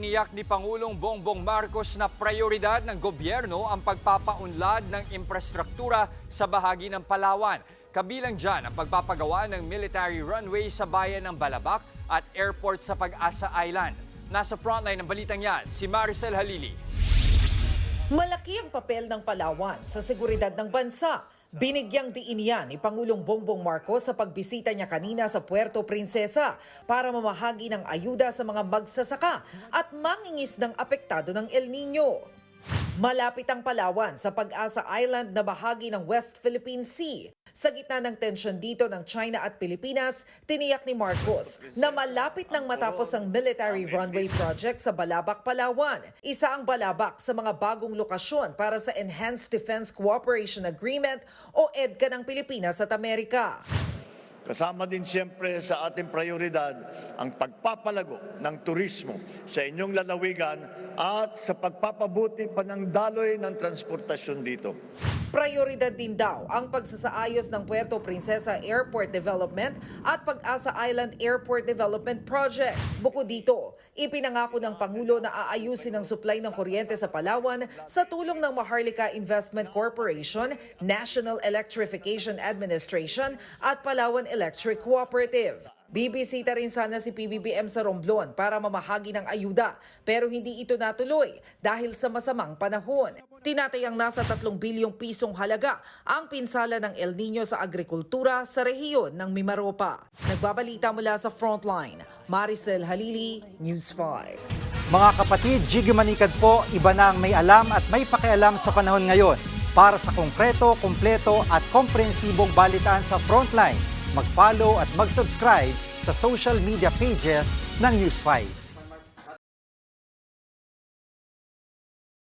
Tiniyak ni Pangulong Bongbong Marcos na prioridad ng gobyerno ang pagpapaunlad ng infrastruktura sa bahagi ng Palawan. Kabilang dyan ang pagpapagawa ng military runway sa bayan ng Balabac at airport sa Pag-asa Island. Nasa frontline ng balitang yan, si Maricel Halili. Malaki ang papel ng Palawan sa seguridad ng bansa. Binigyang diin yan ni Pangulong Bongbong Marcos sa pagbisita niya kanina sa Puerto Princesa para mamahagi ng ayuda sa mga magsasaka at mangingis ng apektado ng El Nino. Malapit ang Palawan sa Pag-asa Island na bahagi ng West Philippine Sea. Sa gitna ng tensyon dito ng China at Pilipinas, tiniyak ni Marcos na malapit nang matapos ang military runway project sa Balabac, Palawan. Isa ang Balabac sa mga bagong lokasyon para sa Enhanced Defense Cooperation Agreement o EDCA ng Pilipinas at Amerika. Kasama din siyempre sa ating prioridad ang pagpapalago ng turismo sa inyong lalawigan at sa pagpapabuti pa ng daloy ng transportasyon dito. Prioridad din daw ang pagsasaayos ng Puerto Princesa Airport Development at Pag-asa Island Airport Development Project. Bukod dito, ipinangako ng Pangulo na aayusin ang supply ng kuryente sa Palawan sa tulong ng Maharlika Investment Corporation, National Electrification Administration at Palawan Electric Cooperative. Bibisita rin sana si PBBM sa Romblon para mamahagi ng ayuda pero hindi ito natuloy dahil sa masamang panahon. Tinatayang nasa 3 bilyong pisong halaga ang pinsala ng El Nino sa agrikultura sa rehiyon ng Mimaropa. Nagbabalita mula sa Frontline, Maricel Halili, News 5. Mga kapatid, Jiggy Manikad po, iba na ang may alam at may pakialam sa panahon ngayon. Para sa konkreto, kumpleto at komprehensibong balitaan sa Frontline, mag-follow at mag-subscribe sa social media pages ng News 5.